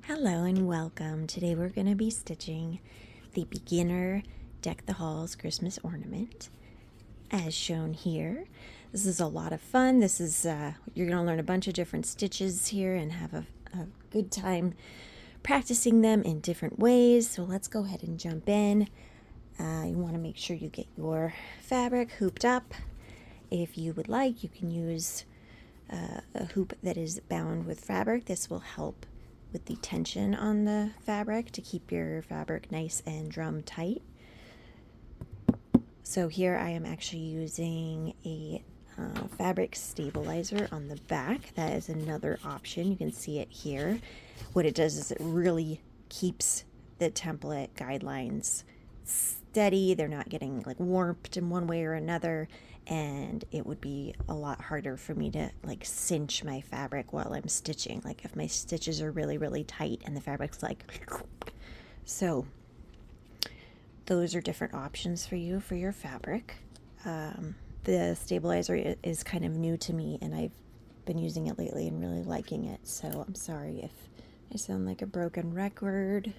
Hello and welcome. Today we're going to be stitching the beginner Deck the Halls Christmas ornament as shown here. This is a lot of fun. This is you're going to learn a bunch of different stitches here and have a good time practicing them in different ways. So let's go ahead and jump in. You want to make sure you get your fabric hooped up. If you would like, you can use a hoop that is bound with fabric. This will help with the tension on the fabric to keep your fabric nice and drum tight. So here I am actually using a fabric stabilizer on the back. That is another option. You can see it here. What it does is it really keeps the template guidelines steady. They're not getting like warped in one way or another, and it would be a lot harder for me to like cinch my fabric while I'm stitching, like if my stitches are really tight and the fabric's like so those are different options for you for your fabric. The stabilizer is kind of new to me and I've been using it lately and really liking it, so I'm sorry if I sound like a broken record.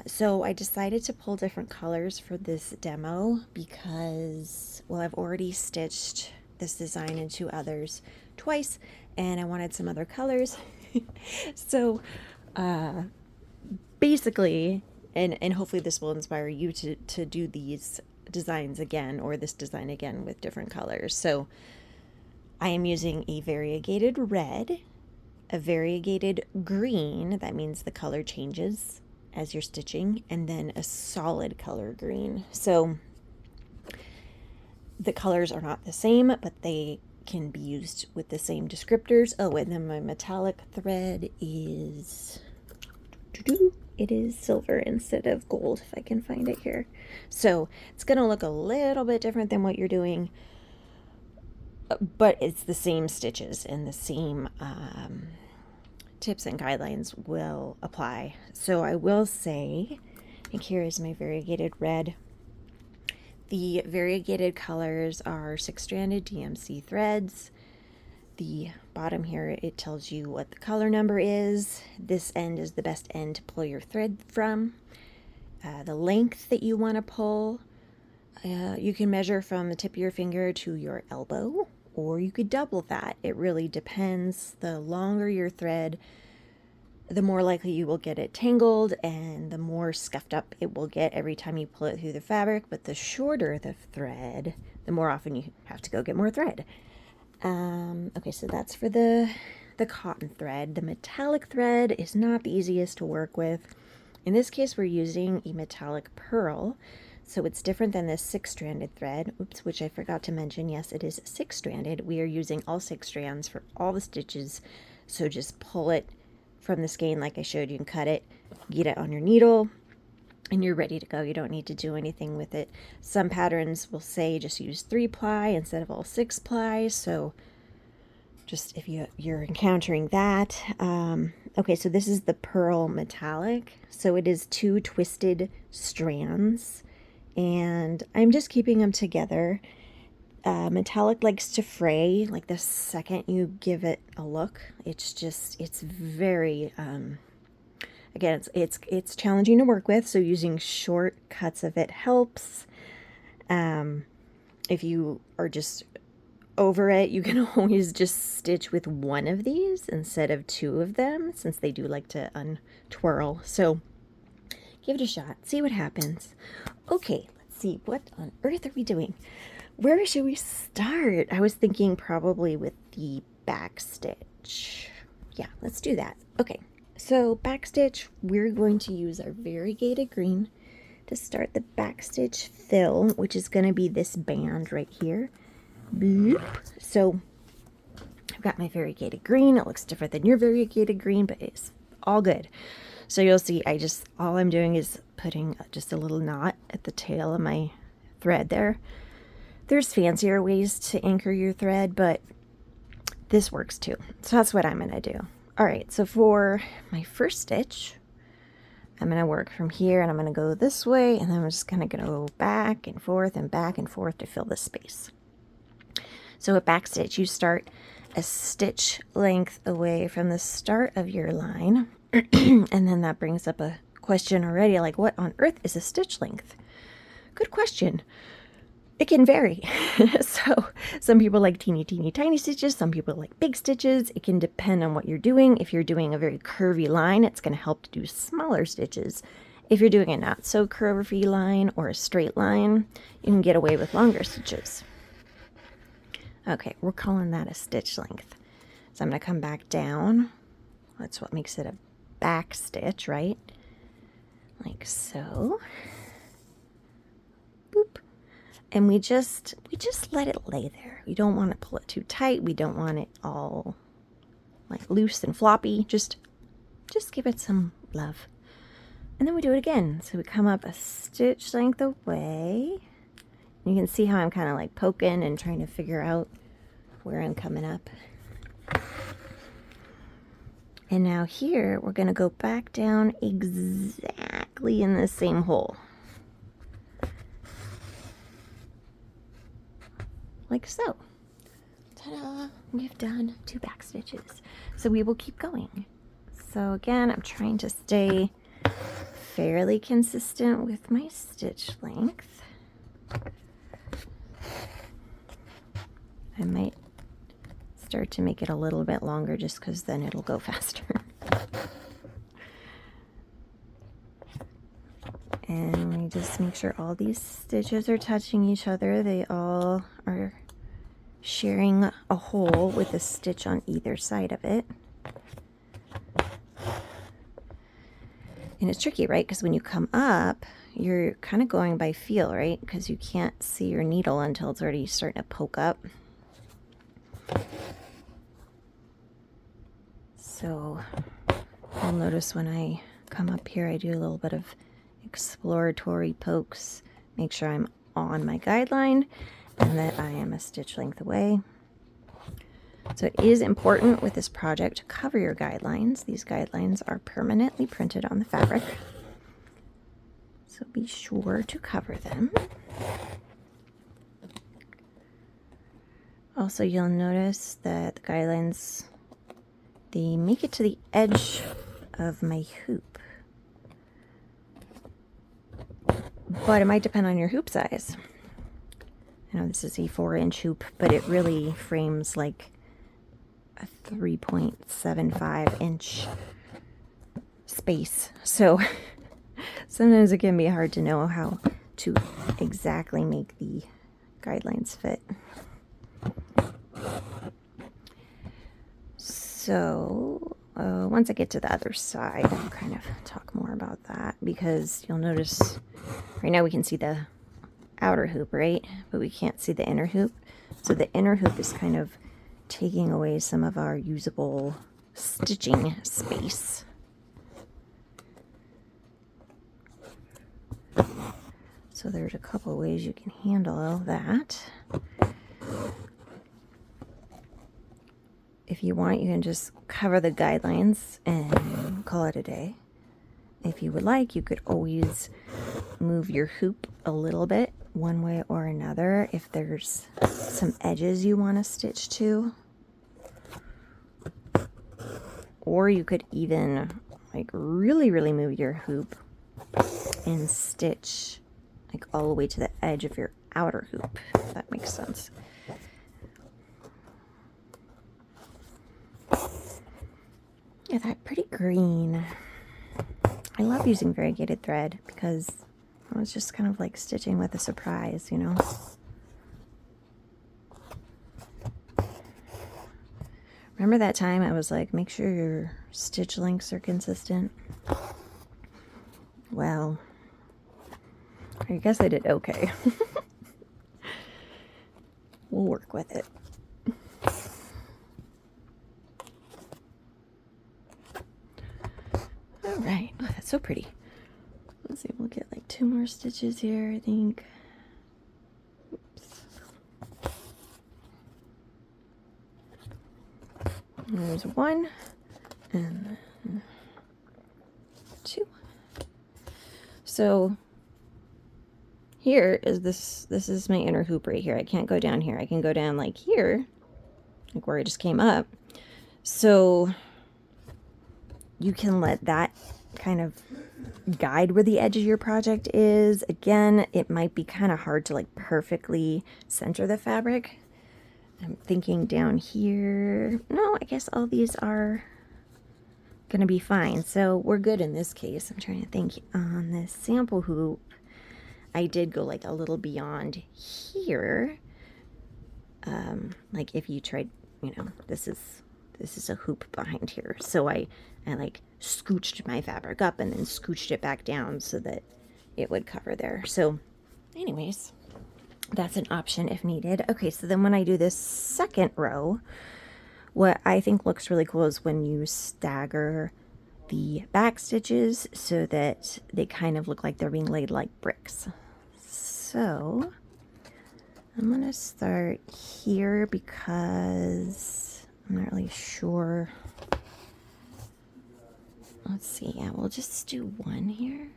So I decided to pull different colors for this demo because, well, I've already stitched this design into others twice and I wanted some other colors. So basically, and hopefully this will inspire you to do these designs again, or this design again with different colors. So I am using a variegated red, a variegated green, that means the color changes as you're stitching, and then a solid color green. So the colors are not the same, but they can be used with the same descriptors. Oh, and then my metallic thread is, it is silver instead of gold, if I can find it here. So it's going to look a little bit different than what you're doing, but it's the same stitches and the same tips and guidelines will apply. So I will say, and here is my variegated red. The variegated colors are 6-stranded DMC threads. The bottom here, it tells you what the color number is. This end is the best end to pull your thread from. The length that you want to pull, you can measure from the tip of your finger to your elbow, or you could double that. It really depends. The longer your thread, the more likely you will get it tangled and the more scuffed up it will get every time you pull it through the fabric. But the shorter the thread, the more often you have to go get more thread. Okay, so that's for the cotton thread. The metallic thread is not the easiest to work with. In this case, we're using a metallic pearl. So it's different than this 6-stranded thread, which I forgot to mention. Yes, it is 6-stranded. We are using all 6 strands for all the stitches. So just pull it from the skein like I showed you and cut it, get it on your needle, and you're ready to go. You don't need to do anything with it. Some patterns will say just use 3-ply instead of all 6-ply. So just if you're encountering that. Okay, so this is the pearl metallic. So it is 2 twisted strands, and I'm just keeping them together. Metallic likes to fray like the second you give it a look. It's very again, it's challenging to work with, so using short cuts of it helps. If you are just over it, you can always just stitch with one of these instead of 2 of them, since they do like to untwirl. So give it a shot, see what happens. Okay, let's see, what on earth are we doing? Where should we start? I was thinking probably with the back stitch. Yeah, let's do that. Okay, so back stitch, we're going to use our variegated green to start the back stitch fill, which is going to be this band right here. Bloop. So I've got my variegated green. It looks different than your variegated green, but it's all good. So you'll see, all I'm doing is putting just a little knot at the tail of my thread there. There's fancier ways to anchor your thread, but this works too. So that's what I'm going to do. All right, so for my first stitch, I'm going to work from here and I'm going to go this way, and then I'm just going to go back and forth to fill the space. So a back stitch, you start a stitch length away from the start of your line. And then that brings up a question already, like what on earth is a stitch length? Good question. It can vary. So some people like teeny tiny stitches, some people like big stitches. It can depend on what you're doing. If you're doing a very curvy line, it's going to help to do smaller stitches. If you're doing a not so curvy line or a straight line, you can get away with longer stitches. Okay, we're calling that a stitch length. So I'm going to come back down. That's what makes it a back stitch, right? Like so. Boop. And we just let it lay there. We don't want to pull it too tight. We don't want it all like loose and floppy. Just give it some love. And then we do it again. So we come up a stitch length away. You can see how I'm kind of like poking and trying to figure out where I'm coming up. And now here, we're going to go back down exactly in the same hole. Like so. Ta-da! We've done 2 back stitches. So we will keep going. So again, I'm trying to stay fairly consistent with my stitch length. I might start to make it a little bit longer just because then it'll go faster. And we just make sure all these stitches are touching each other. They all are sharing a hole with a stitch on either side of it. And it's tricky, right? Because when you come up, you're kind of going by feel, right? Because you can't see your needle until it's already starting to poke up. So you'll notice when I come up here, I do a little bit of exploratory pokes, make sure I'm on my guideline and that I am a stitch length away. So it is important with this project to cover your guidelines. These guidelines are permanently printed on the fabric, so be sure to cover them. Also, you'll notice that the guidelines, they make it to the edge of my hoop. But it might depend on your hoop size. I know this is a 4-inch hoop, but it really frames like a 3.75-inch space. So sometimes it can be hard to know how to exactly make the guidelines fit. So once I get to the other side, I'll kind of talk more about that, because you'll notice right now we can see the outer hoop, right? But we can't see the inner hoop. So the inner hoop is kind of taking away some of our usable stitching space. So there's a couple ways you can handle that. If you want, you can just cover the guidelines and call it a day. If you would like, you could always move your hoop a little bit one way or another if there's some edges you want to stitch to. Or you could even like really move your hoop and stitch like all the way to the edge of your outer hoop, if that makes sense. Yeah, that pretty green. I love using variegated thread because I was just kind of like stitching with a surprise, you know. Remember that time I was like, make sure your stitch lengths are consistent? Well, I guess I did okay. We'll work with it. All right. Oh, that's so pretty. Let's see, we'll get like 2 more stitches here, I think. Oops. There's 1 and then 2. So here is this is my inner hoop right here. I can't go down here. I can go down like here, like where it just came up. So you can let that kind of guide where the edge of your project is. Again, it might be kind of hard to like perfectly center the fabric. I'm thinking down here. No, I guess all these are gonna be fine. So we're good in this case. I'm trying to think on this sample hoop. I did go like a little beyond here. Like if you tried, you know, this is a hoop behind here. So I like scooched my fabric up and then scooched it back down so that it would cover there. So anyways, that's an option if needed. Okay, so then when I do this second row, what I think looks really cool is when you stagger the back stitches so that they kind of look like they're being laid like bricks. So I'm gonna start here because I'm not really sure. Let's see, yeah, we'll just do one here.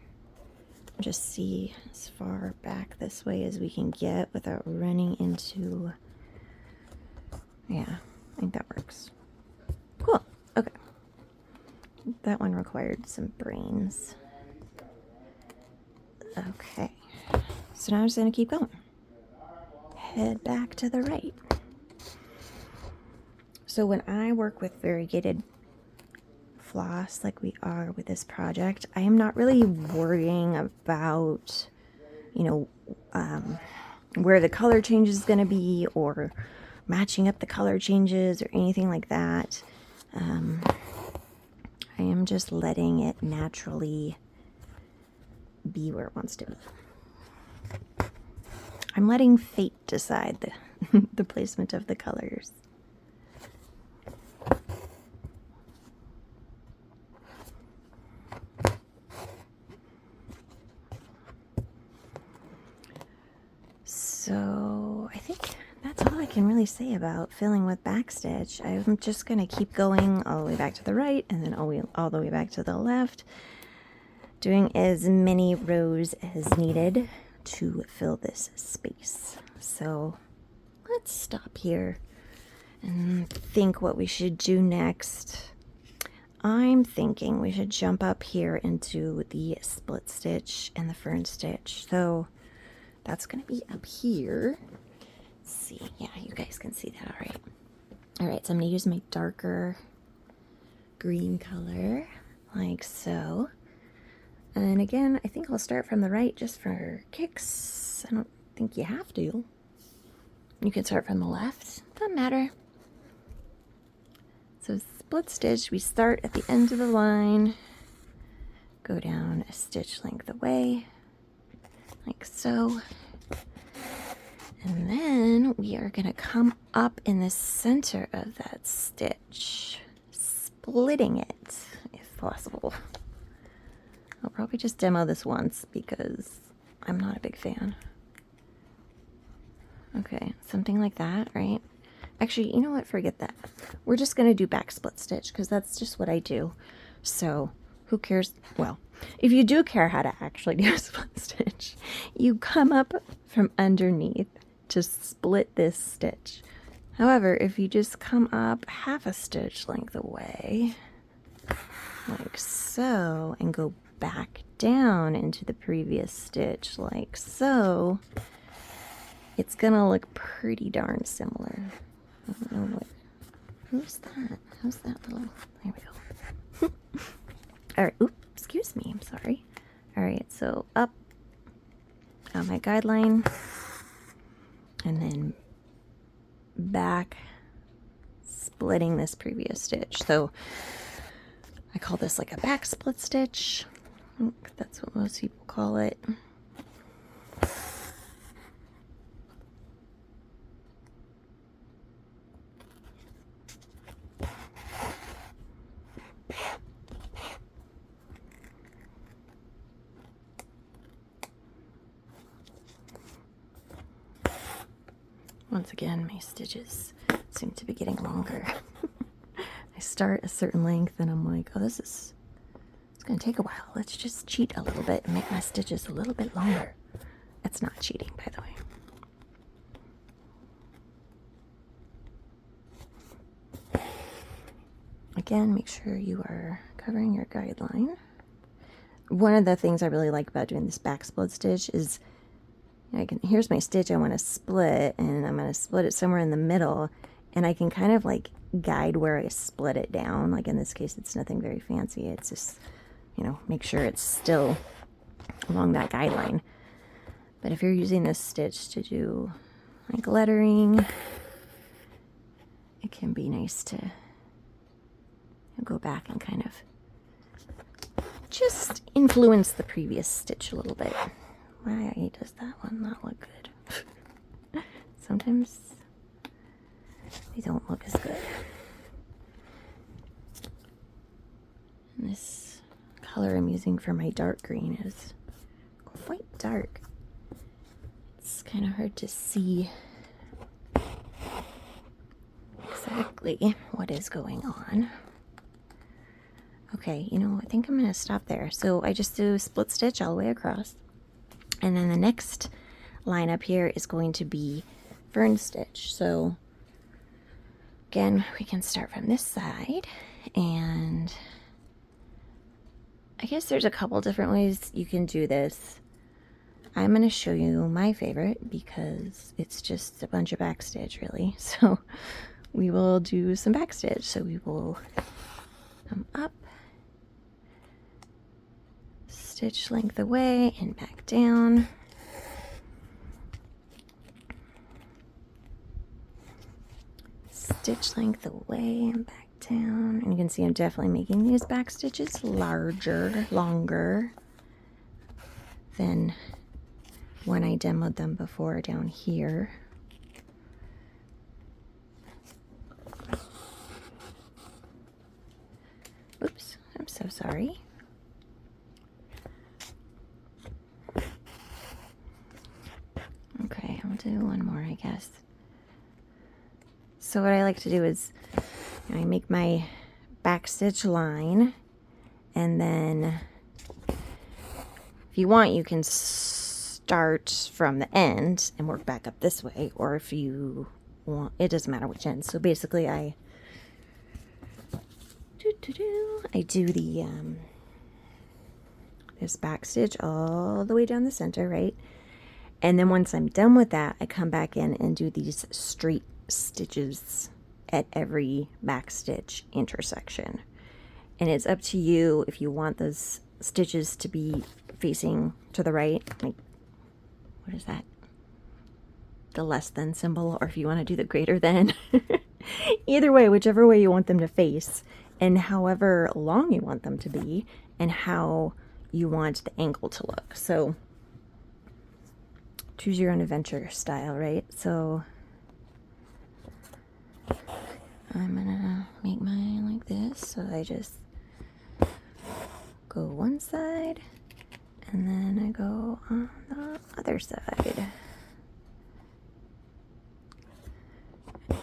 Just see as far back this way as we can get without running into, yeah, I think that works. Cool, okay. That one required some brains. Okay, so now I'm just gonna keep going. Head back to the right. So when I work with variegated floss like we are with this project, I am not really worrying about, you know, where the color change is going to be or matching up the color changes or anything like that. I am just letting it naturally be where it wants to be. I'm letting fate decide the placement of the colors. So I think that's all I can really say about filling with backstitch. I'm just going to keep going all the way back to the right and then all the way back to the left, doing as many rows as needed to fill this space. So let's stop here and think what we should do next. I'm thinking we should jump up here into the split stitch and the fern stitch. So that's going to be up here. Let's see. Yeah, you guys can see that all right. All right, so I'm going to use my darker green color like so. And again, I think I'll start from the right just for kicks. I don't think you have to. You can start from the left. Doesn't matter. So split stitch, we start at the end of the line, go down a stitch length away, like so. And then we are going to come up in the center of that stitch, splitting it if possible. I'll probably just demo this once because I'm not a big fan. Okay, something like that, right? Actually, you know what? Forget that. We're just going to do back split stitch because that's just what I do. So who cares? Well, if you do care how to actually do a split stitch, you come up from underneath to split this stitch. However, if you just come up half a stitch length away, like so, and go back down into the previous stitch like so, it's gonna look pretty darn similar. I don't know what. Who's that? Who's that little? There we go. All right. Oops. Excuse me. I'm sorry. All right. So up on my guideline, and then back, splitting this previous stitch. So I call this like a back split stitch. I think that's what most people call it. Once again, my stitches seem to be getting longer. I start a certain length and I'm like, oh, it's going to take a while. Let's just cheat a little bit and make my stitches a little bit longer. That's not cheating, by the way. Again, make sure you are covering your guideline. One of the things I really like about doing this back split stitch is here's my stitch I want to split, and I'm going to split it somewhere in the middle, and I can kind of like guide where I split it down. Like in this case, it's nothing very fancy. It's just, you know, make sure it's still along that guideline. But if you're using this stitch to do like lettering, it can be nice to go back and kind of just influence the previous stitch a little bit. Why does that one not look good? Sometimes they don't look as good. And this color I'm using for my dark green is quite dark. It's kind of hard to see exactly what is going on. Okay, you know, I think I'm going to stop there. So I just do a split stitch all the way across. And then the next line up here is going to be fern stitch. So again, we can start from this side, and I guess there's a couple different ways you can do this. I'm going to show you my favorite because it's just a bunch of backstitch really. So we will do some backstitch. So we will come up, stitch length away and back down. Stitch length away and back down. And you can see I'm definitely making these back stitches longer than when I demoed them before down here. Oops, I'm so sorry. Okay, I'll do one more, I guess. So what I like to do is I make my back stitch line, and then if you want, you can start from the end and work back up this way, or if you want, it doesn't matter which end. So basically I do the this back stitch all the way down the center, right? And then once I'm done with that, I come back in and do these straight stitches at every back stitch intersection. And it's up to you if you want those stitches to be facing to the right, like, what is that? The less than symbol, or if you want to do the greater than. Either way, whichever way you want them to face, and however long you want them to be, and how you want the angle to look. So choose your own adventure style, right? So I'm gonna make mine like this. So I just go one side, and then I go on the other side.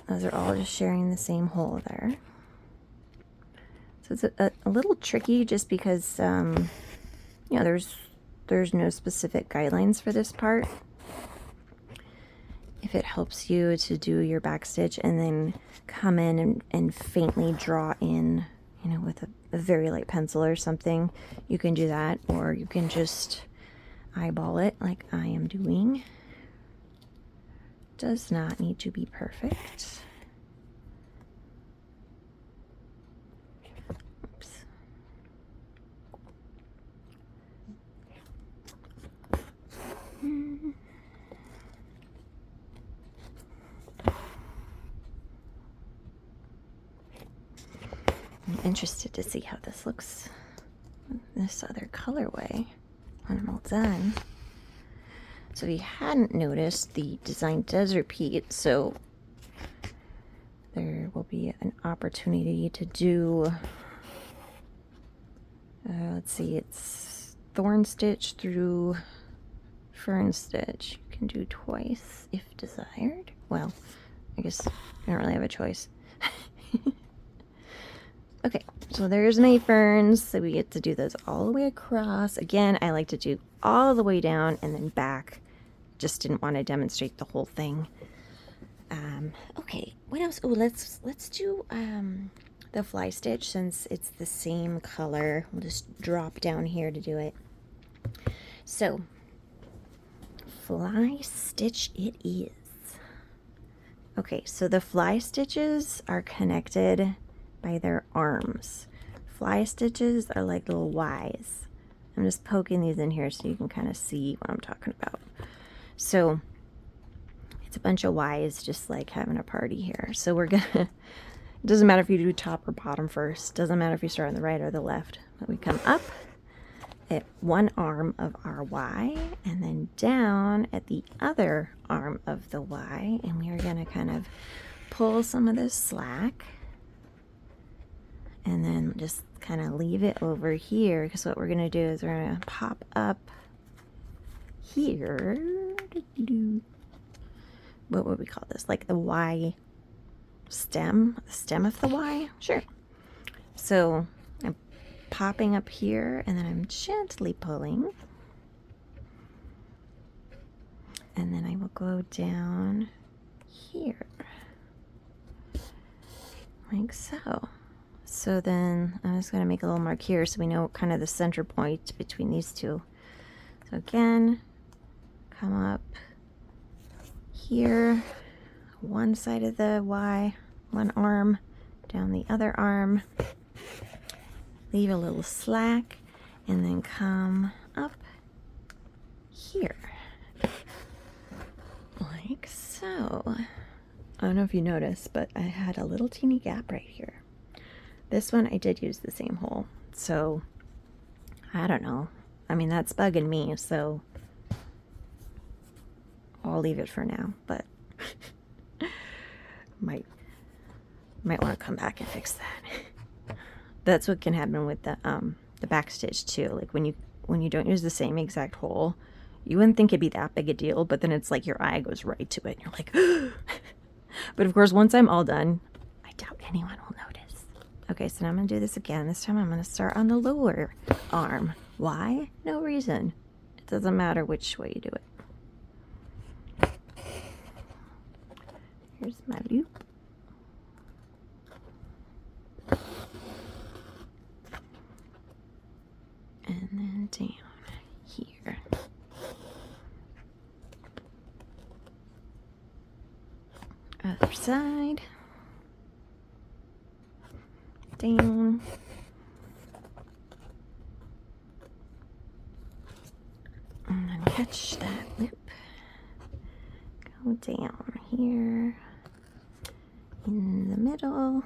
Those are all just sharing the same hole there. So it's a little tricky just because, you know, there's no specific guidelines for this part. If it helps you to do your back stitch and then come in and faintly draw in, you know, with a very light pencil or something, you can do that, or you can just eyeball it like I am doing. Does not need to be perfect. Oops. I'm interested to see how this looks in this other colorway when I'm all done. So if you hadn't noticed, the design does repeat, so there will be an opportunity to do, let's see, it's thorn stitch through fern stitch. You can do twice if desired. Well, I guess I don't really have a choice. Okay, so there's my ferns, so we get to do those all the way across. Again, I like to do all the way down and then back. Just didn't want to demonstrate the whole thing. Okay, what else? Oh, let's do the fly stitch, since it's the same color. We'll just drop down here to do it. So, fly stitch it is. Okay, so the fly stitches are connected by their arms. Fly stitches are like little Ys. I'm just poking these in here so you can kind of see what I'm talking about. So it's a bunch of Ys, just like having a party here. So we're gonna, it doesn't matter if you do top or bottom first, doesn't matter if you start on the right or the left, but we come up at one arm of our Y and then down at the other arm of the Y, and we are going to kind of pull some of this slack and then just kind of leave it over here, because what we're going to do is we're going to pop up here. What would we call this? Like the Y stem? The stem of the Y? Sure. So I'm popping up here, and then I'm gently pulling, and then I will go down here like so. So then I'm just going to make a little mark here so we know kind of the center point between these two. So again, come up here, one side of the Y, one arm, down the other arm, leave a little slack, and then come up here like so. I don't know if you noticed, but I had a little teeny gap right here. This one I did use the same hole, so I don't know. I mean, that's bugging me, so I'll leave it for now, but might want to come back and fix that. That's what can happen with the back stitch too. Like when you don't use the same exact hole, you wouldn't think it'd be that big a deal, but then it's like your eye goes right to it and you're like, but of course, once I'm all done, I doubt anyone will notice. Okay, so now I'm gonna do this again. This time I'm gonna start on the lower arm. Why? No reason. It doesn't matter which way you do it. Here's my loop. And then down here. Other side. Down. And then catch that loop. Go down here. In the middle.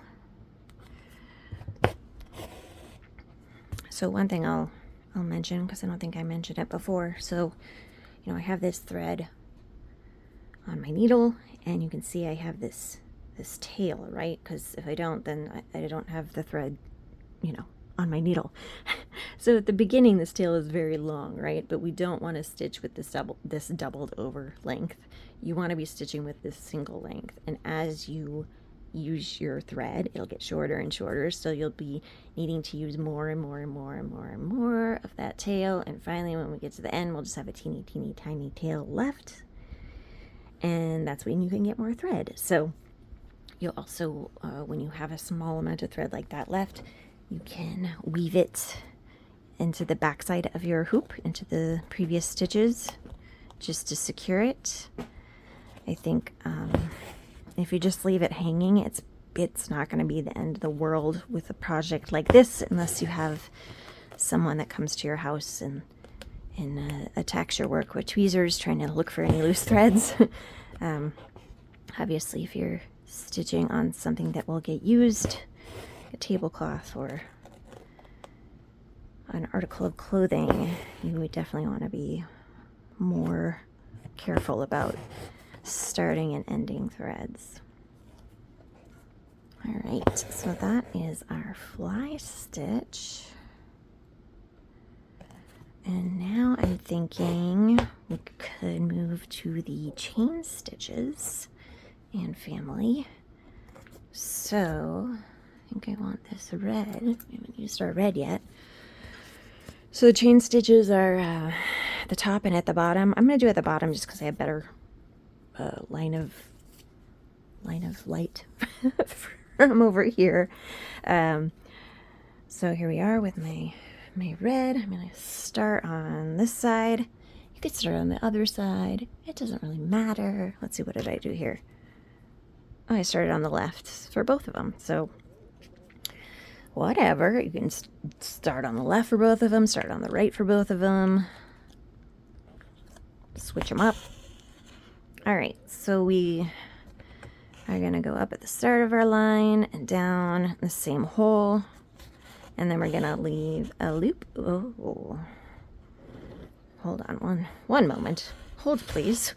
So one thing I'll mention, because I don't think I mentioned it before. So, I have this thread on my needle, and you can see I have this tail, right? Because if I don't, then I don't have the thread, on my needle. So at the beginning, this tail is very long, right? But we don't want to stitch with this doubled over length. You want to be stitching with this single length, and as you use your thread, it'll get shorter and shorter, so you'll be needing to use more and more and more and more and more of that tail, and finally when we get to the end, we'll just have a teeny tiny tail left, and that's when you can get more thread. So you'll also, when you have a small amount of thread like that left, you can weave it into the back side of your hoop, into the previous stitches, just to secure it. I think if you just leave it hanging, it's not going to be the end of the world with a project like this, unless you have someone that comes to your house and attacks your work with tweezers, trying to look for any loose threads. Obviously, if you're stitching on something that will get used, a tablecloth or an article of clothing, you would definitely want to be more careful about starting and ending threads. All right, so that is our fly stitch. And now I'm thinking we could move to the chain stitches and family. So I think I want this red. We haven't used our red yet. So the chain stitches are at the top and at the bottom. I'm going to do at the bottom just because I have better line of light from over here. So here we are with my red. I'm going to start on this side. You could start on the other side. It doesn't really matter. Let's see, what did I do here? Oh, I started on the left for both of them. So whatever. You can start on the left for both of them, start on the right for both of them. Switch them up. All right, so we are going to go up at the start of our line and down the same hole. And then we're going to leave a loop. Oh, hold on one moment. Hold, please.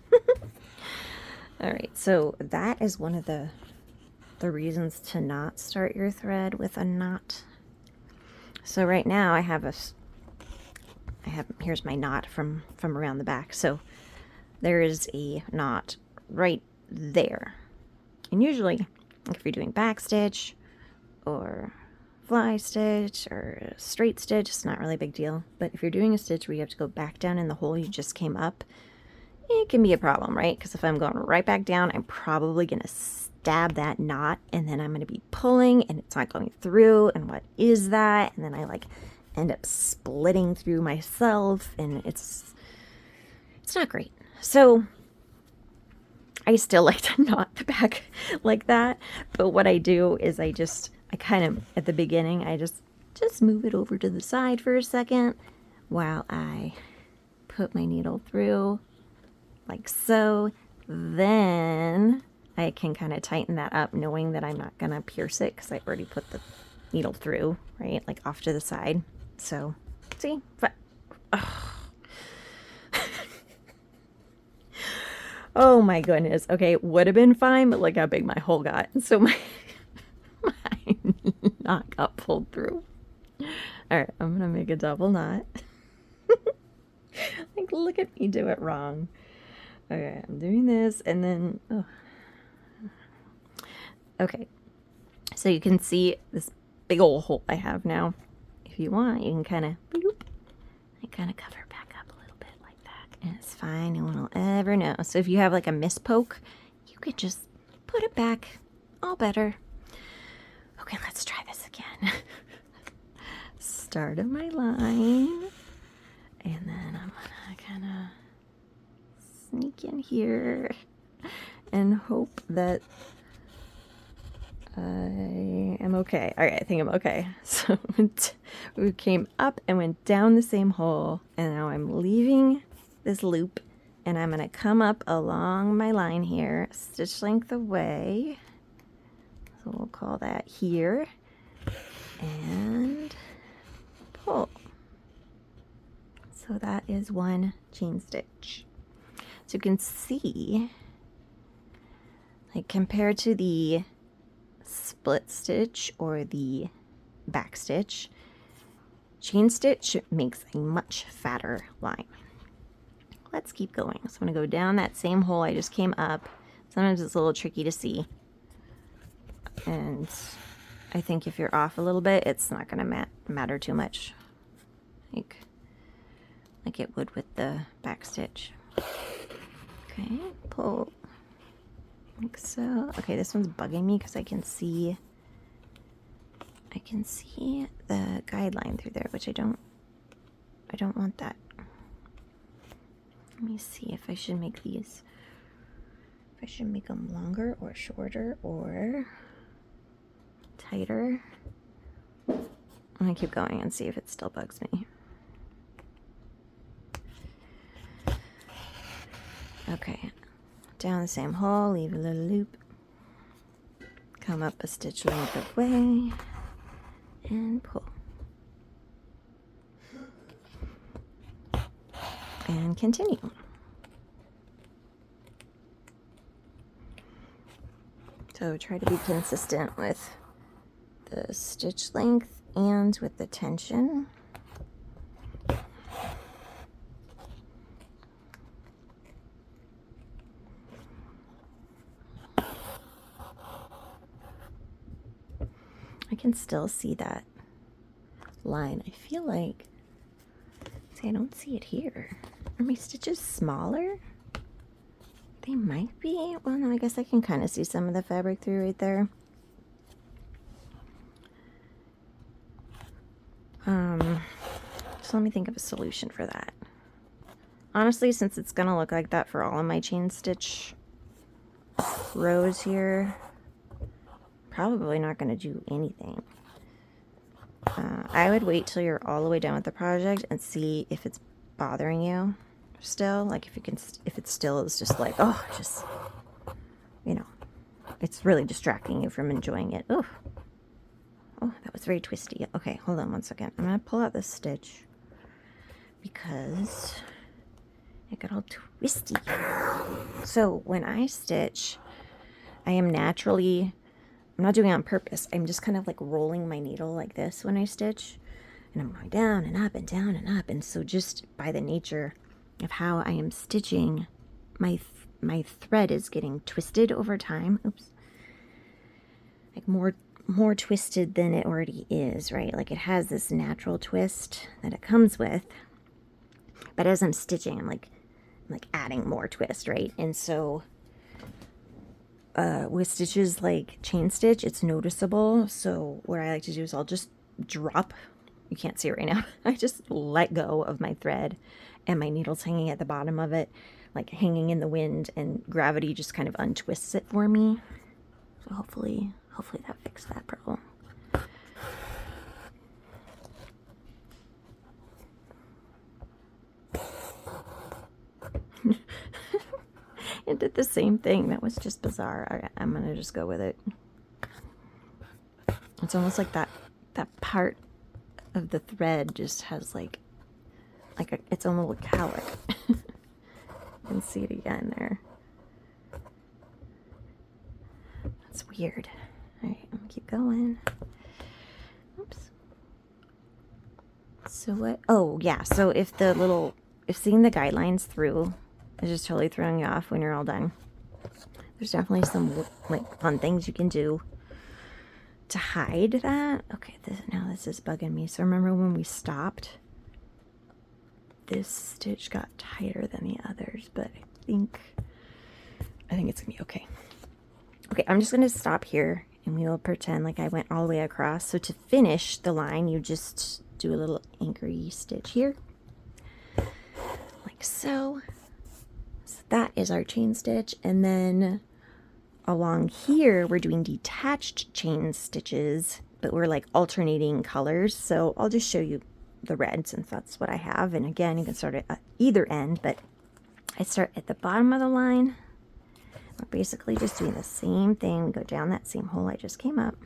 All right, so that is one of the reasons to not start your thread with a knot. So right now I have here's my knot from around the back. So there is a knot right there. And usually if you're doing back stitch or fly stitch or straight stitch, it's not really a big deal. But if you're doing a stitch where you have to go back down in the hole you just came up, it can be a problem, right? Because if I'm going right back down, I'm probably going to stab that knot, and then I'm going to be pulling and it's not going through, and what is that? And then I like end up splitting through myself, and it's not great. So I still like to knot the back like that, but what I do is I kind of, at the beginning, I just move it over to the side for a second while I put my needle through like so. Then I can kind of tighten that up, knowing that I'm not going to pierce it because I already put the needle through, right? Like off to the side. So, see? But, oh my goodness. Okay, it would have been fine, but look how big my hole got. So my knot got pulled through. All right, I'm going to make a double knot. Like, look at me do it wrong. Okay, I'm doing this, and then, okay, so you can see this big old hole I have now. If you want, you can kind of cover it back up a little bit like that, and it's fine. No one will ever know. So if you have like a mispoke, you could just put it back, all better. Okay, let's try this again. Start of my line, and then I'm gonna kind of sneak in here and hope that I am okay. All right, I think I'm okay. So we came up and went down the same hole, and now I'm leaving this loop, and I'm gonna come up along my line here, stitch length away. So we'll call that here, and pull. So that is one chain stitch. So you can see, like, compared to the split stitch or the back stitch, chain stitch makes a much fatter line. Let's keep going. So I'm going to go down that same hole I just came up. Sometimes it's a little tricky to see, and I think if you're off a little bit, it's not going to matter too much, like it would with the back stitch. Okay, pull like so. Okay, this one's bugging me because I can see the guideline through there, which I don't want that. Let me see if I should make these, if I should make them longer or shorter or tighter. I'm gonna keep going and see if it still bugs me. Okay, down the same hole, leave a little loop, come up a stitch length away, and pull. And continue. So try to be consistent with the stitch length and with the tension. I can still see that line. I feel like, see, I don't see it here. Are my stitches smaller? They might be. Well, no, I guess I can kind of see some of the fabric through right there. So let me think of a solution for that. Honestly, since it's gonna look like that for all of my chain stitch rows here, probably not gonna do anything. I would wait till you're all the way done with the project and see if it's bothering you still. Like if it still is just like, oh, just, you know, it's really distracting you from enjoying it. Oh, that was very twisty. Okay, hold on one second. I'm gonna pull out this stitch because it got all twisty. So when I stitch, I am naturally, I'm not doing it on purpose. I'm just kind of like rolling my needle like this when I stitch. And I'm going down and up and down and up. And so just by the nature of how I am stitching, my thread is getting twisted over time. Oops. Like more twisted than it already is, right? Like it has this natural twist that it comes with. But as I'm stitching, I'm like adding more twist, right? And so with stitches like chain stitch, it's noticeable. So what I like to do is I'll just drop, you can't see it right now, I just let go of my thread and my needle's hanging at the bottom of it, like hanging in the wind, and gravity just kind of untwists it for me. So hopefully that fixed that problem. It did the same thing. That was just bizarre. I'm gonna just go with it. It's almost like that part of the thread just has like its own little cowlick. You can see it again there. That's weird. All right, I'm gonna keep going. Oops. So what? Oh yeah. So if seeing the guidelines through is just totally throwing you off when you're all done, there's definitely some like fun things you can do to hide that. Okay, now this is bugging me. So remember when we stopped, this stitch got tighter than the others, but I think it's gonna be okay. Okay, I'm just gonna stop here and we will pretend like I went all the way across. So to finish the line, you just do a little anchory stitch here, like so. So that is our chain stitch, and then along here we're doing detached chain stitches, but we're like alternating colors. So I'll just show you the red since that's what I have, and again you can start at either end, but I start at the bottom of the line. We're basically just doing the same thing. We go down that same hole I just came up,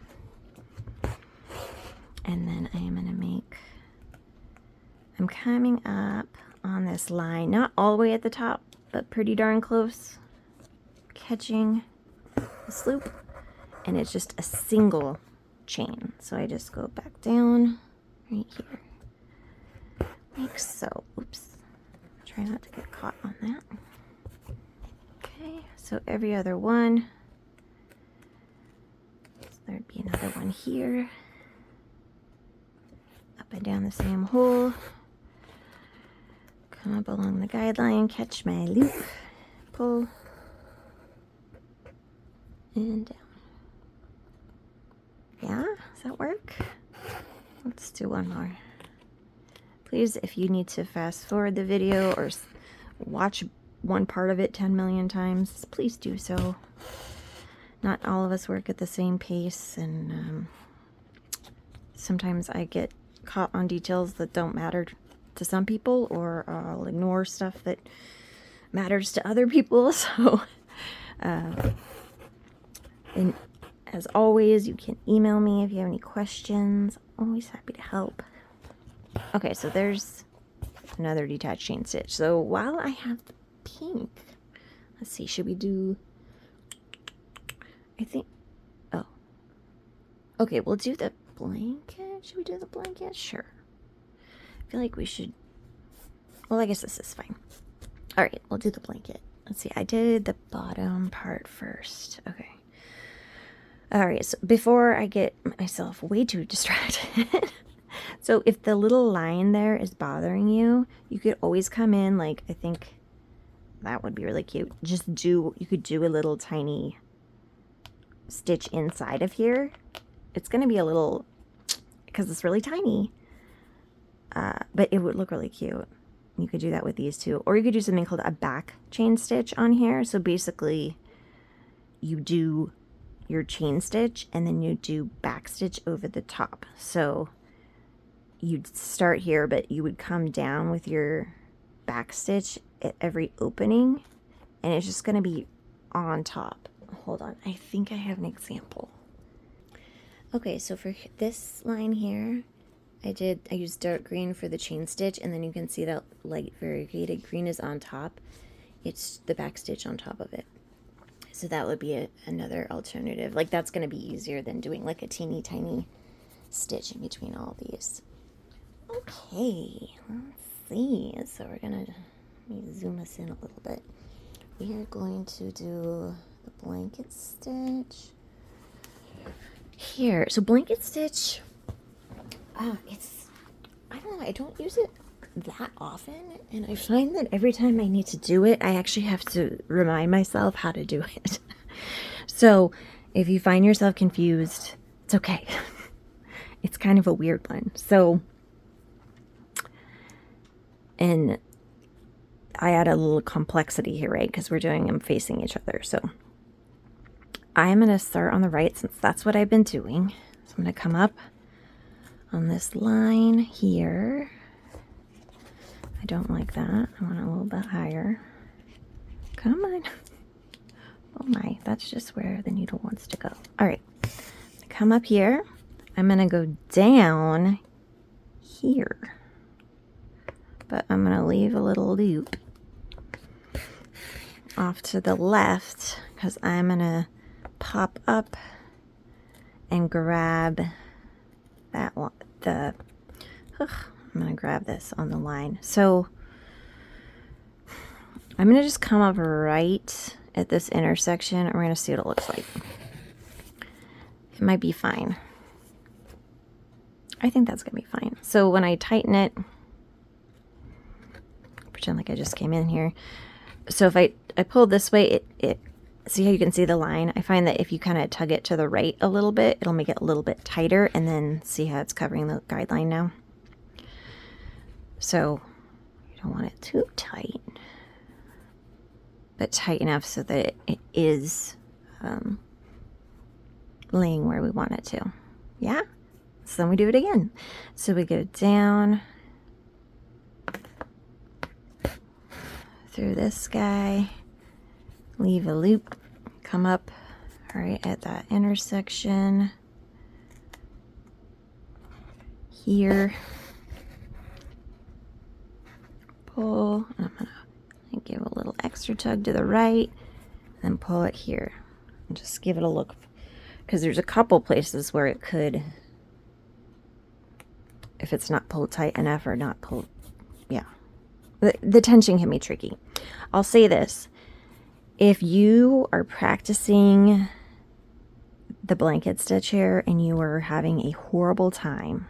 and then I am going to I'm coming up on this line, not all the way at the top, but pretty darn close, catching this loop, and it's just a single chain. So I just go back down right here, like so. Oops, try not to get caught on that. Okay, so every other one, so there'd be another one here, up and down the same hole, come up along the guideline, catch my loop, pull, and down. Yeah, does that work? Let's do one more. Please, if you need to fast forward the video or watch one part of it 10 million times, please do so. Not all of us work at the same pace, and sometimes I get caught on details that don't matter to some people, or I'll ignore stuff that matters to other people. So and as always, you can email me if you have any questions. Always happy to help. Okay, so there's another detached chain stitch. So while I have the pink, let's see, should we do, I think, oh, okay, we'll do the blanket. Should we do the blanket? Sure. I feel like we should, well, I guess this is fine. All right, we'll do the blanket. Let's see, I did the bottom part first. Okay. All right, so before I get myself way too distracted, so if the little line there is bothering you, you could always come in, like, I think that would be really cute. You could do a little tiny stitch inside of here. It's going to be a little, because it's really tiny, but it would look really cute. You could do that with these too. Or you could do something called a back chain stitch on here. So basically you do your chain stitch and then you do back stitch over the top. So you'd start here, but you would come down with your back stitch at every opening, and it's just going to be on top. Hold on, I think I have an example. Okay, so for this line here, I used dark green for the chain stitch, and then you can see that light variegated green is on top. It's the back stitch on top of it. So that would be another alternative. Like, that's going to be easier than doing like a teeny tiny stitch in between all these. Okay, let's see. So we're going to, let me zoom us in a little bit. We are going to do the blanket stitch here. So blanket stitch, I don't know, I don't use it that often, and I find that every time I need to do it, I actually have to remind myself how to do it. So if you find yourself confused, it's okay. It's kind of a weird one. So, and I add a little complexity here, right? Because we're doing them facing each other. So I'm going to start on the right, since that's what I've been doing. So I'm going to come up on this line here. I don't like that. I want it a little bit higher. Come on. Oh my, that's just where the needle wants to go. All right, come up here. I'm going to go down here, but I'm going to leave a little loop off to the left because I'm going to pop up and grab that one. I'm going to grab this on the line. So I'm going to just come up right at this intersection, and we're going to see what it looks like. It might be fine. I think that's going to be fine. So when I tighten it, pretend like I just came in here. So if I pull this way, it see how you can see the line? I find that if you kind of tug it to the right a little bit, it'll make it a little bit tighter, and then see how it's covering the guideline now? So you don't want it too tight, but tight enough so that it is laying where we want it to. Yeah? So then we do it again. So we go down through this guy, leave a loop, come up right at that intersection here, pull, and I'm gonna give a little extra tug to the right, and then pull it here, and just give it a look, because there's a couple places where it could, if it's not pulled tight enough or not pulled, yeah. The tension can be tricky. I'll say this. If you are practicing the blanket stitch here and you are having a horrible time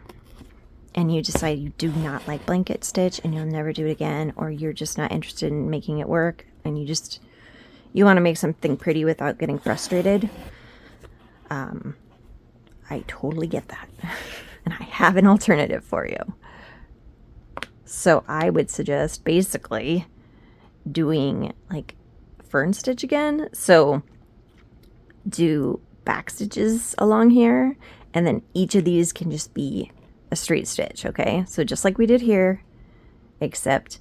and you decide you do not like blanket stitch and you'll never do it again, or you're just not interested in making it work and you want to make something pretty without getting frustrated, I totally get that. And I have an alternative for you. So I would suggest basically doing like fern stitch again. So do back stitches along here, and then each of these can just be a straight stitch, okay? So just like we did here, except,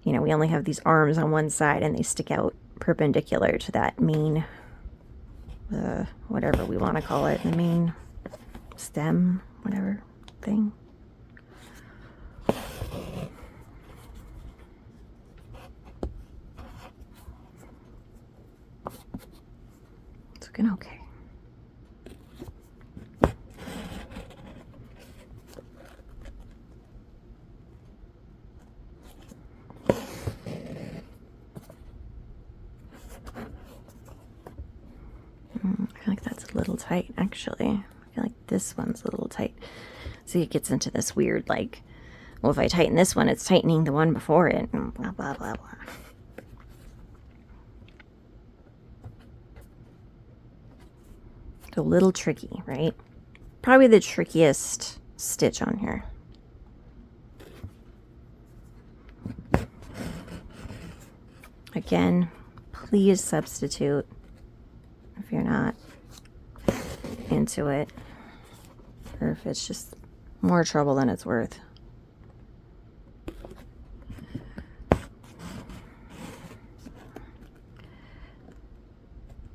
you know, we only have these arms on one side and they stick out perpendicular to that main, whatever we want to call it, the main stem, whatever thing. It's looking okay. I feel like that's a little tight, actually. I feel like this one's a little tight. See, it gets into this weird, like, well, if I tighten this one, it's tightening the one before it, and blah, blah, blah, blah. It's a little tricky, right? Probably the trickiest stitch on here. Again, please substitute if you're not into it, or if it's just more trouble than it's worth.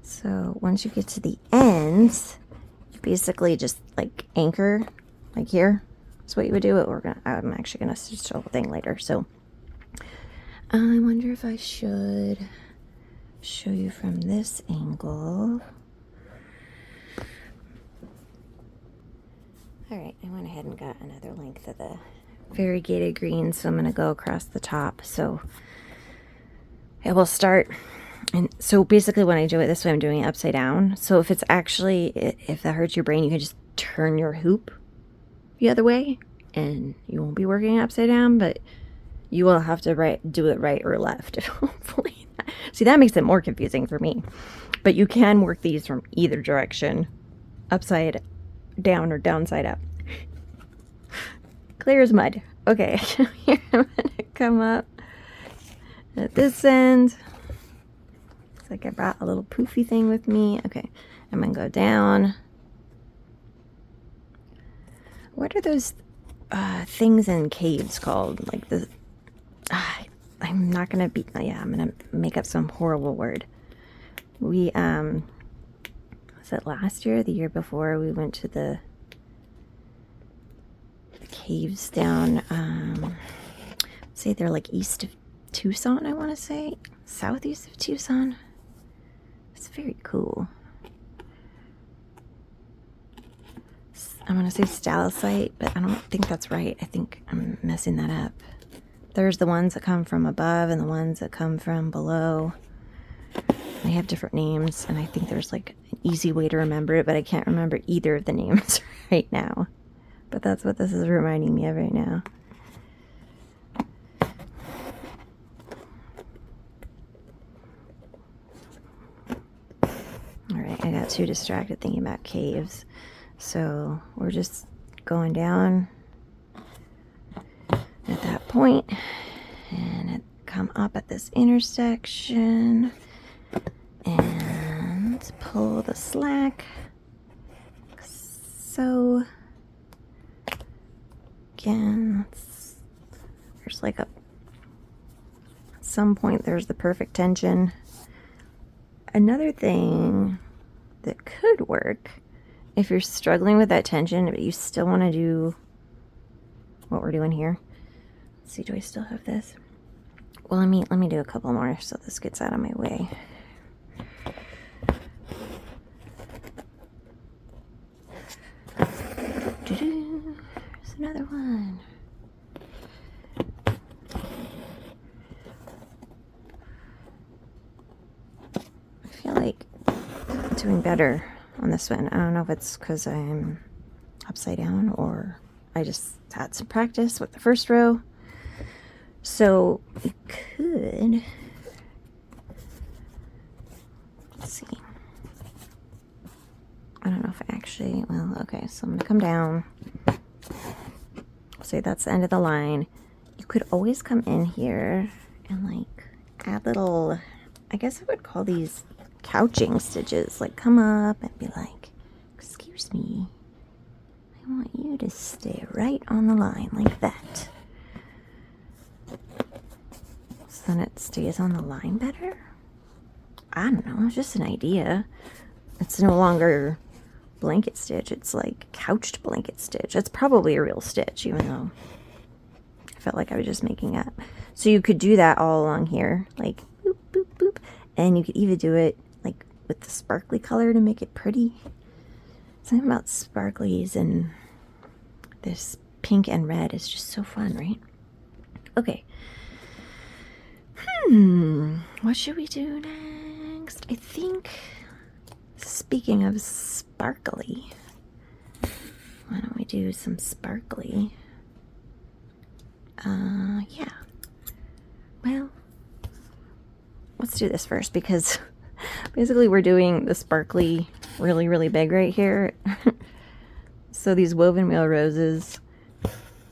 So once you get to the ends, you basically just like anchor, like here. That's what you would do. I'm actually gonna stitch the whole thing later. So I wonder if I should show you from this angle. All right, I went ahead and got another length of the variegated green, so I'm going to go across the top. So I will start, and so basically when I do it this way, I'm doing it upside down. So if that hurts your brain, you can just turn your hoop the other way, and you won't be working upside down, but you will have to do it right or left. Hopefully, see, that makes it more confusing for me. But you can work these from either direction, upside down or downside up. Clear as mud. Okay, here I'm gonna come up at this end. It's like I brought a little poofy thing with me. Okay, I'm gonna go down. What are those things in caves called? Like the I'm not gonna be. Yeah, I'm gonna make up some horrible word. We was it last year, the year before? We went to the caves down. Say they're like east of Tucson. I want to say southeast of Tucson. It's very cool. I want to say stalactite, but I don't think that's right. I think I'm messing that up. There's the ones that come from above and the ones that come from below. They have different names, and I think there's like an easy way to remember it, but I can't remember either of the names right now. But that's what this is reminding me of right now. Alright, I got too distracted thinking about caves. So we're just going down at that point and come up at this intersection and pull the slack. So again, there's like at some point there's the perfect tension. Another thing that could work if you're struggling with that tension, but you still want to do what we're doing here. Let's see, do I still have this? Well, let me do a couple more so this gets out of my way. There's another one. I feel like I'm doing better on this one. I don't know if it's because I'm upside down or I just had some practice with the first row. So we could, let's see. I don't know if I actually, well, okay, so I'm going to come down. Say that's the end of the line. You could always come in here and like add little, I guess I would call these couching stitches. Like come up and be like, excuse me, I want you to stay right on the line like that. So then it stays on the line better? I don't know, it's just an idea. It's no longer blanket stitch, it's like couched blanket stitch. It's probably a real stitch, even though I felt like I was just making up. So you could do that all along here, like boop, boop, boop. And you could even do it like with the sparkly color to make it pretty. Something about sparklies and this pink and red is just so fun, right? Okay. What should we do next? I think, speaking of sparkly, why don't we do some sparkly? Yeah. Well, let's do this first because basically we're doing the sparkly really, really big right here. So these woven wheel roses,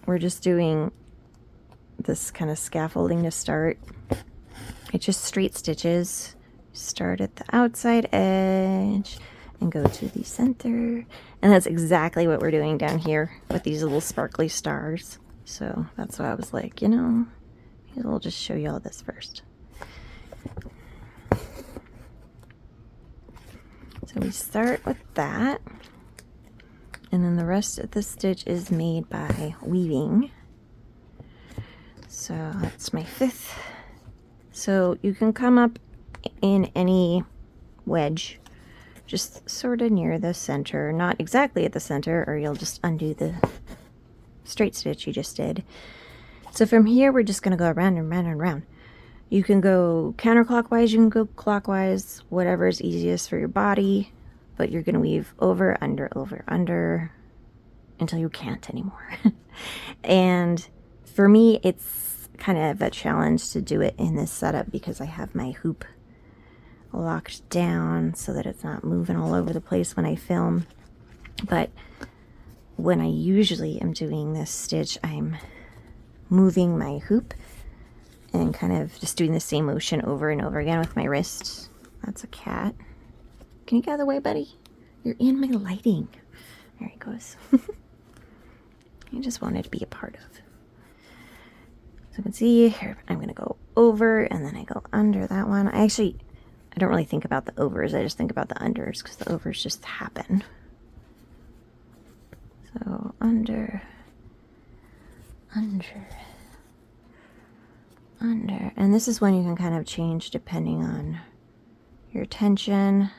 we're just doing this kind of scaffolding to start. It's just straight stitches. Start at the outside edge and go to the center. And that's exactly what we're doing down here with these little sparkly stars. So that's why I was like, you know, we'll just show you all this first. So we start with that. And then the rest of the stitch is made by weaving. So that's my 5th. So you can come up in any wedge, just sort of near the center, not exactly at the center, or you'll just undo the straight stitch you just did. So from here, we're just going to go around and around and around. You can go counterclockwise, you can go clockwise, whatever is easiest for your body, but you're going to weave over, under, until you can't anymore. And for me, it's kind of a challenge to do it in this setup because I have my hoop locked down so that it's not moving all over the place when I film. But when I usually am doing this stitch, I'm moving my hoop and kind of just doing the same motion over and over again with my wrist. That's a cat. Can you get out of the way, buddy? You're in my lighting. There he goes. I just wanted to be a part of. So you can see here, I'm going to go over and then I go under that one. I don't really think about the overs. I just think about the unders because the overs just happen. So under. And this is when you can kind of change depending on your tension.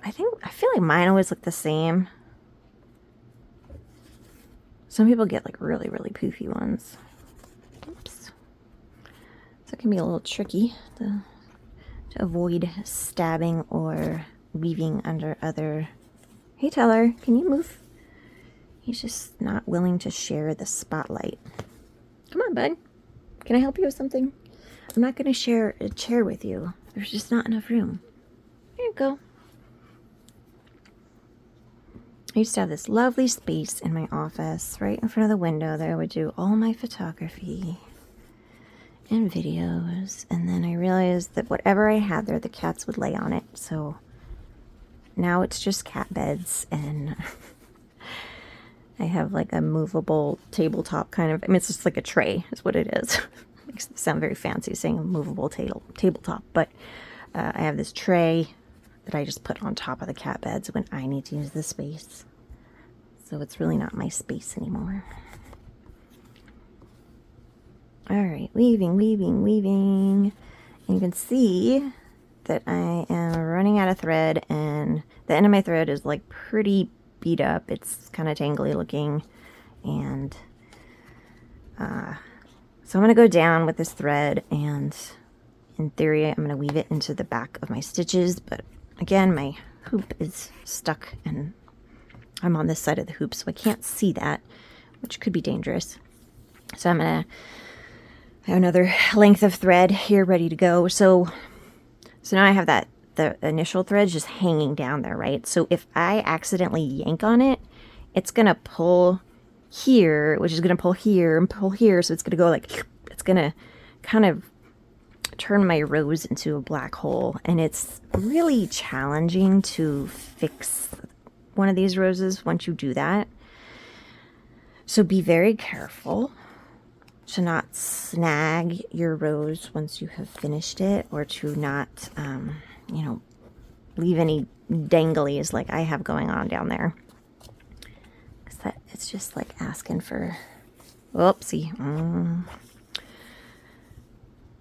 I feel like mine always look the same. Some people get like really, really poofy ones. Oops. So it can be a little tricky to avoid stabbing or weaving under other... Hey Teller, can you move? He's just not willing to share the spotlight. Come on, bud. Can I help you with something? I'm not going to share a chair with you. There's just not enough room. There you go. I used to have this lovely space in my office right in front of the window that I would do all my photography and videos. And then I realized that whatever I had there, the cats would lay on it. So now it's just cat beds, and I have like a movable tabletop kind of, I mean, it's just like a tray is what it is. Makes it sound very fancy saying a movable tabletop, but I have this tray that I just put on top of the cat beds when I need to use the space. So it's really not my space anymore. All right, weaving. And you can see that I am running out of thread, and the end of my thread is like pretty beat up. It's kind of tangly looking, and so I'm going to go down with this thread, and in theory I'm going to weave it into the back of my stitches, but again my hoop is stuck and I'm on this side of the hoop, so I can't see that, which could be dangerous. So I'm going to have another length of thread here ready to go. So now I have the initial thread just hanging down there, right? So if I accidentally yank on it, it's going to pull here, which is going to pull here and pull here. So it's going to go like, it's going to kind of turn my rose into a black hole. And it's really challenging to fix one of these roses once you do that. So be very careful to not snag your rose once you have finished it, or to not, leave any danglies like I have going on down there. Because it's just like asking for, whoopsie.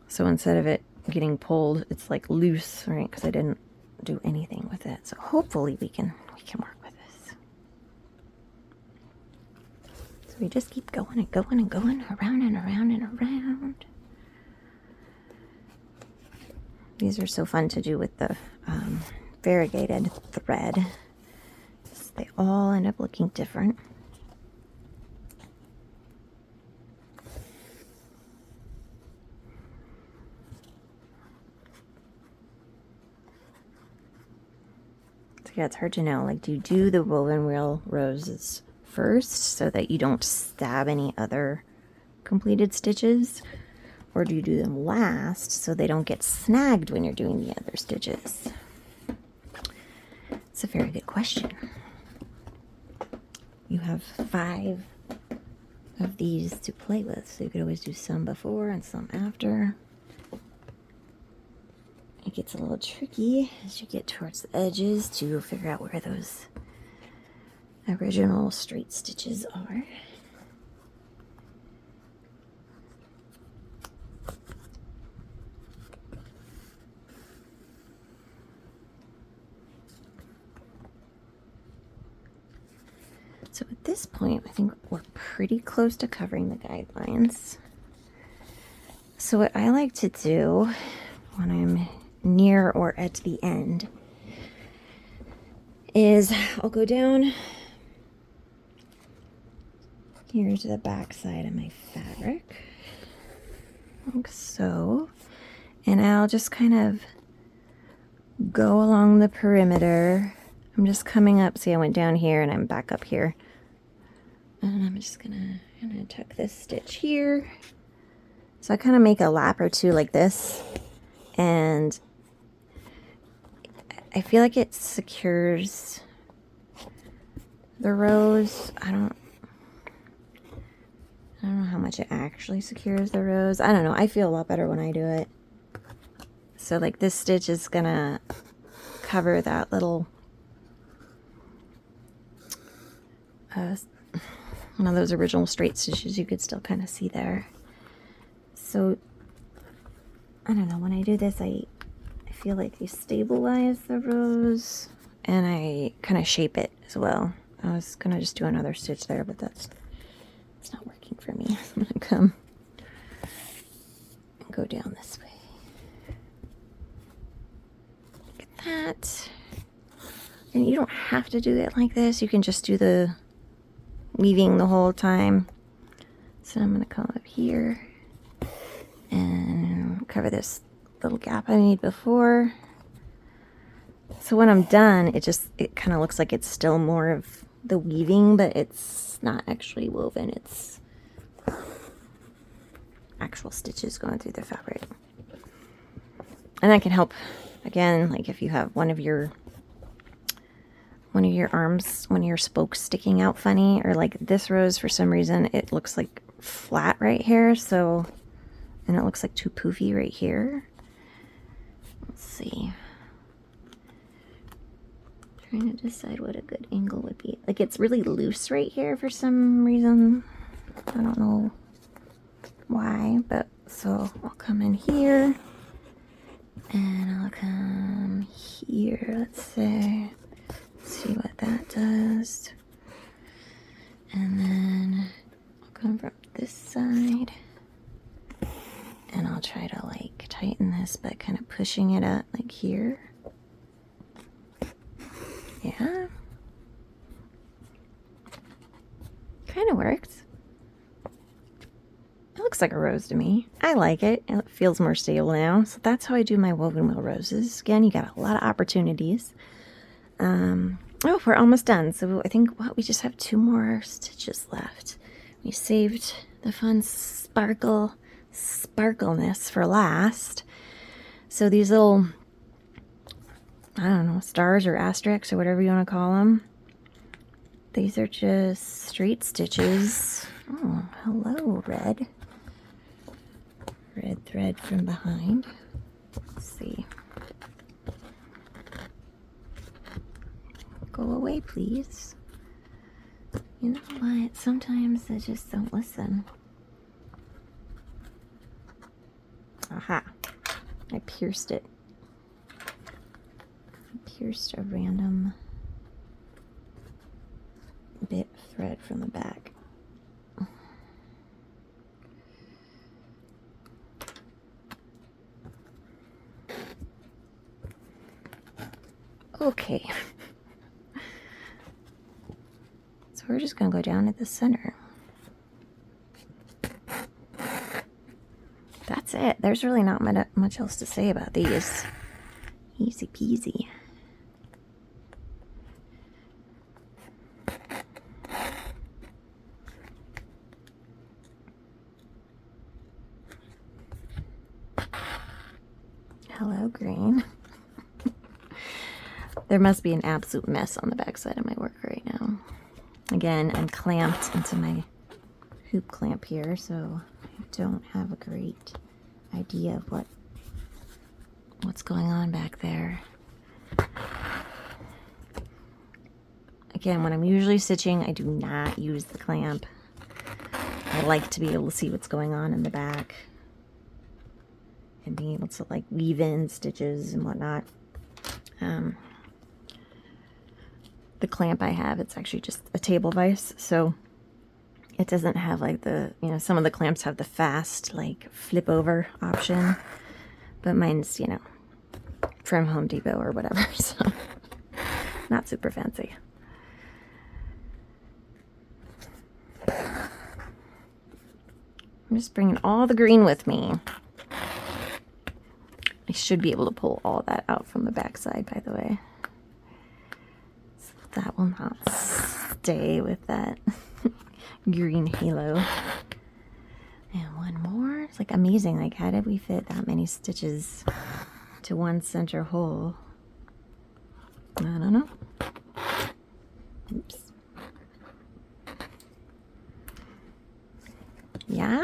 So instead of it getting pulled, it's like loose, right? Because I didn't do anything with it. So hopefully we can work with this. So we just keep going and going and going, around and around and around. These are so fun to do with the variegated thread. They all end up looking different. So yeah, it's hard to know. Like, do you do the woven wheel roses first so that you don't stab any other completed stitches? or do you do them last so they don't get snagged when you're doing the other stitches? It's a very good question. You have 5 of these to play with, so you could always do some before and some after. It gets a little tricky as you get towards the edges to figure out where those original straight stitches are. So at this point, I think we're pretty close to covering the guidelines. So what I like to do when I'm near or at the end is I'll go down here to the back side of my fabric, like so, and I'll just kind of go along the perimeter. I'm just coming up, see I went down here and I'm back up here. And I'm just gonna tuck this stitch here. So I kind of make a lap or two like this, and I feel like it secures the rows. I don't know how much it actually secures the rows. I don't know. I feel a lot better when I do it. So like this stitch is gonna cover that little one of those original straight stitches you could still kind of see there. So I don't know, when I do this I feel like I stabilize the rows and I kind of shape it as well. I was gonna just do another stitch there, but it's not working for me. So I'm gonna come and go down this way. Look at that. And you don't have to do it like this. You can just do the weaving the whole time. So I'm gonna come up here and cover this little gap I made before. So when I'm done, it kind of looks like it's still more of the weaving, but it's not actually woven. It's actual stitches going through the fabric. And that can help, again, like if you have one of your arms, one of your spokes sticking out funny, or like this rose, for some reason, it looks like flat right here, so, and it looks like too poofy right here. Let's see. Trying to decide what a good angle would be. Like it's really loose right here for some reason. I don't know why, but so I'll come in here and I'll come here, let's say. See what that does. And then I'll come from this side and I'll try to like tighten this by kind of pushing it up like here. Yeah. Kind of works. It looks like a rose to me. I like it. It feels more stable now. So that's how I do my woven wheel roses. Again, you got a lot of opportunities. Oh, we're almost done. So I think we just have 2 more stitches left. We saved the fun sparkleness for last. So these little, I don't know, stars or asterisks or whatever you want to call them. These are just straight stitches. Oh, hello, red. Red thread from behind. Let's see. Go away, please. You know what? Sometimes they just don't listen. Aha. I pierced it. I pierced a random bit of thread from the back. Okay. So we're just going to go down at the center. That's it. There's really not much else to say about these. Easy peasy. Hello, green. There must be an absolute mess on the backside of my work right now. Again, I'm clamped into my hoop clamp here, so I don't have a great idea of what's going on back there. Again, when I'm usually stitching, I do not use the clamp. I like to be able to see what's going on in the back and being able to like weave in stitches and whatnot. The clamp I have, it's actually just a table vise, so it doesn't have like the, you know, some of the clamps have the fast like flip over option, but mine's, you know, from Home Depot or whatever, so not super fancy. I'm just bringing all the green with me. I should be able to pull all that out from the backside, by the way. So that will not stay with that green halo. And one more. It's like amazing. Like, how did we fit that many stitches to one center hole? I don't know. Oops. Yeah.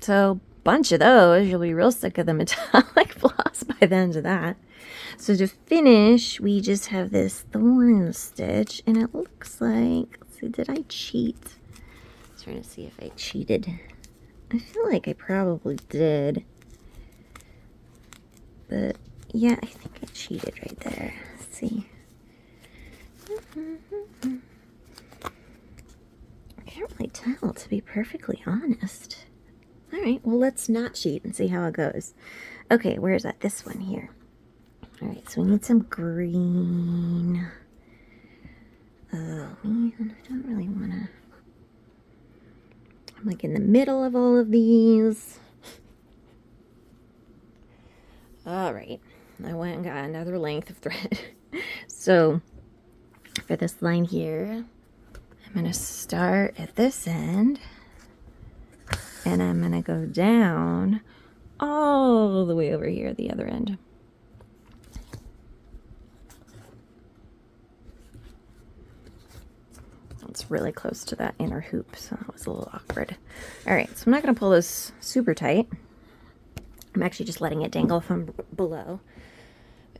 So, bunch of those. You'll be real sick of the metallic floss by the end of that. So to finish, we just have this thorn stitch, and it looks like, let's see, did I cheat? I'm trying to see if I cheated. I feel like I probably did. But yeah, I think I cheated right there. Let's see. I can't really tell, to be perfectly honest. All right, well, let's not cheat and see how it goes. Okay, where is that? This one here. All right, so we need some green. Oh, man, I don't really want to. I'm like in the middle of all of these. All right, I went and got another length of thread. So for this line here, I'm going to start at this end. And I'm going to go down all the way over here at the other end. It's really close to that inner hoop, so that was a little awkward. All right, so I'm not going to pull this super tight. I'm actually just letting it dangle from below.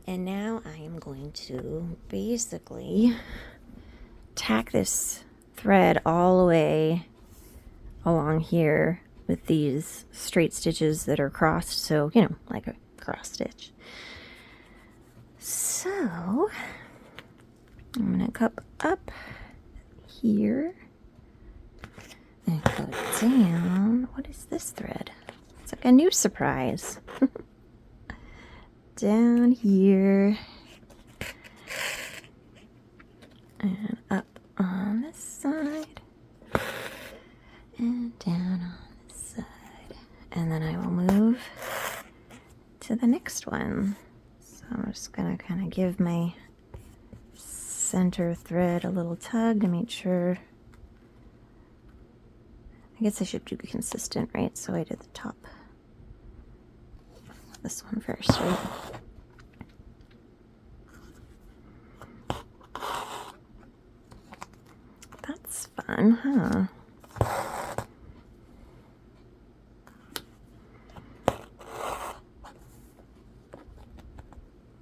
And now I am going to basically tack this thread all the way along here with these straight stitches that are crossed, so, you know, like a cross stitch. So I'm going to cup up here and go down. What is this thread? It's like a new surprise. Down here and up on this side and down on this side, and then I will move to the next one. So I'm just gonna kind of give my center thread a little tug to make sure. I guess I should do consistent, right? So I did the top. This one first, right? That's fun, huh?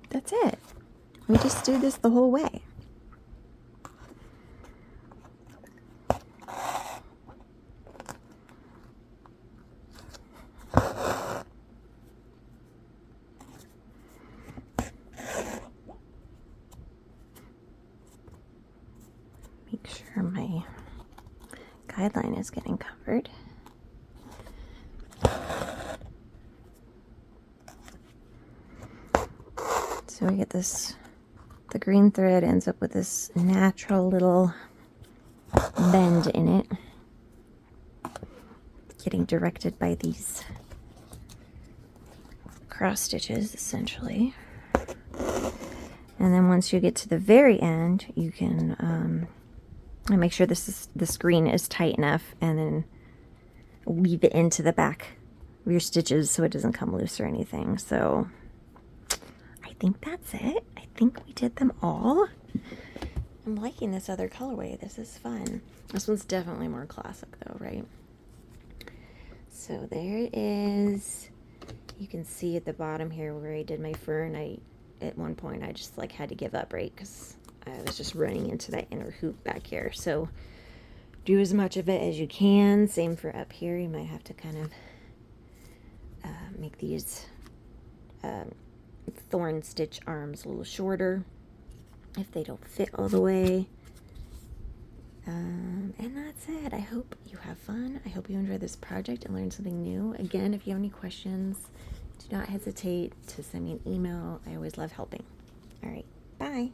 That's it. We just do this the whole way. Make sure my guideline is getting covered. So we get this, the green thread ends up with this natural little bend in it, getting directed by these cross stitches, essentially. And then once you get to the very end, you can make sure this green is tight enough, and then weave it into the back your stitches so it doesn't come loose or anything. So I think that's it. I think we did them all. I'm liking this other colorway. This is fun. This one's definitely more classic though, right? So there it is. You can see at the bottom here where I did my fern, at one point I just like had to give up, right? Because I was just running into that inner hoop back here. So do as much of it as you can. Same for up here. You might have to kind of make these thorn stitch arms a little shorter if they don't fit all the way. And that's it. I hope you have fun. I hope you enjoy this project and learn something new. Again, if you have any questions, do not hesitate to send me an email. I always love helping. All right, bye.